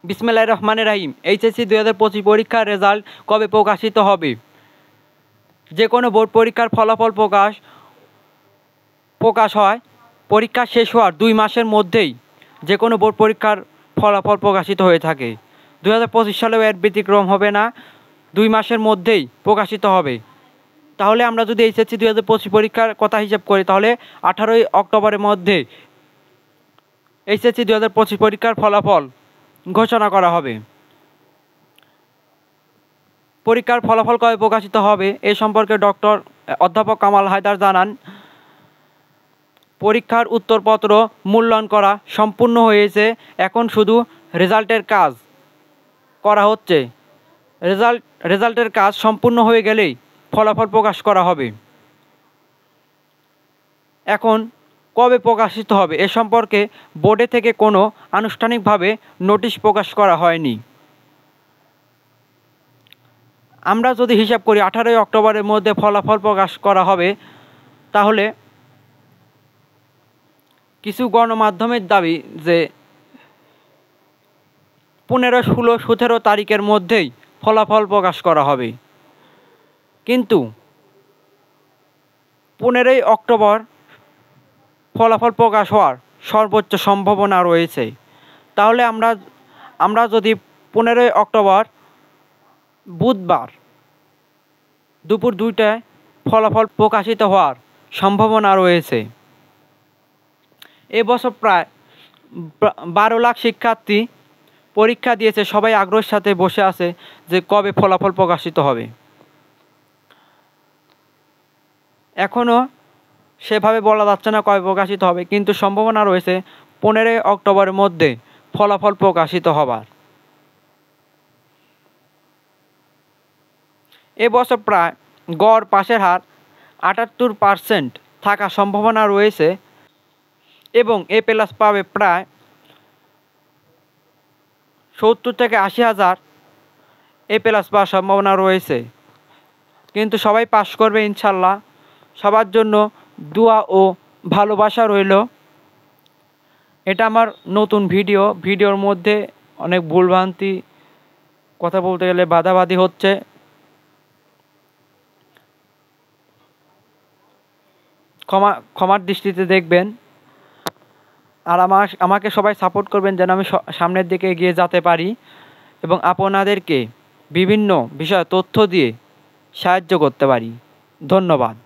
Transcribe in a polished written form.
বিসমিল্লাহির রহমানির রহিম। এইচএসসি 2025 পরীক্ষার রেজাল্ট কবে প্রকাশিত হবে? যে কোনো বোর্ড পরীক্ষার ফলাফল প্রকাশ হয় পরীক্ষা শেষ হওয়ার 2 মাসের মধ্যেই যে কোনো বোর্ড পরীক্ষার ফলাফল প্রকাশিত হয়ে থাকে। 2025 সালেও এর ব্যতিক্রম হবে না, 2 মাসের মধ্যেই প্রকাশিত হবে। তাহলে আমরা যদি এইচএসসি 2025 পরীক্ষার কথা হিসাব করি, তাহলে 18ই অক্টোবরের মধ্যে এইচএসসি 2025 পরীক্ষার ফলাফল ঘোষণা করা হবে। পরীক্ষার ফলাফল কবে প্রকাশিত হবে এ সম্পর্কে অধ্যাপক কামাল হায়দার জানান, পরীক্ষার উত্তরপত্র মূল্যায়ন করা সম্পূর্ণ হয়েছে, এখন শুধু রেজাল্টের কাজ করা হচ্ছে। রেজাল্টের কাজ সম্পূর্ণ হয়ে গেলেই ফলাফল প্রকাশ করা হবে। এখন কবে প্রকাশিত হবে এ সম্পর্কে বোর্ডে থেকে কোনো আনুষ্ঠানিকভাবে নোটিশ প্রকাশ করা হয়নি। আমরা যদি হিসাব করি 18ই অক্টোবরের মধ্যে ফলাফল প্রকাশ করা হবে, তাহলে কিছু গণমাধ্যমের দাবি যে 15, 16, 17 তারিখের মধ্যেই ফলাফল প্রকাশ করা হবে, কিন্তু 15ই অক্টোবর ফলাফল প্রকাশ হওয়ার সর্বোচ্চ সম্ভাবনা রয়েছে। তাহলে আমরা যদি 15ই অক্টোবর বুধবার দুপুর 2টায় ফলাফল প্রকাশিত হওয়ার সম্ভাবনা রয়েছে। এবছর প্রায় 12 লাখ শিক্ষার্থী পরীক্ষা দিয়েছে, সবাই আগ্রহের সাথে বসে আছে যে কবে ফলাফল প্রকাশিত হবে। এখনও সেভাবে বলা যাচ্ছে না কবে প্রকাশিত হবে, কিন্তু সম্ভাবনা রয়েছে 15ই অক্টোবরের মধ্যে ফলাফল প্রকাশিত হবার। এবছর প্রায় গড় পাসের হার 78% থাকার সম্ভাবনা রয়েছে এবং A+ পাবে প্রায় 70 থেকে 80 হাজার A+ পাওয়ার সম্ভাবনা রয়েছে, কিন্তু সবাই পাস করবে ইনশাল্লাহ। সবার জন্য দোয়া ও ভালোবাসা রইল। এটা আমার নতুন ভিডিওর মধ্যে অনেক ভুলভ্রান্তি, কথা বলতে গেলে বাধাবাধি হচ্ছে। ক্ষমার দৃষ্টিতে দেখবেন, আর আমাকে সবাই সাপোর্ট করবেন যেন আমি সামনের দিকে এগিয়ে যেতে পারি এবং আপনাদেরকে বিভিন্ন বিষয়ে তথ্য দিয়ে সাহায্য করতে পারি। ধন্যবাদ।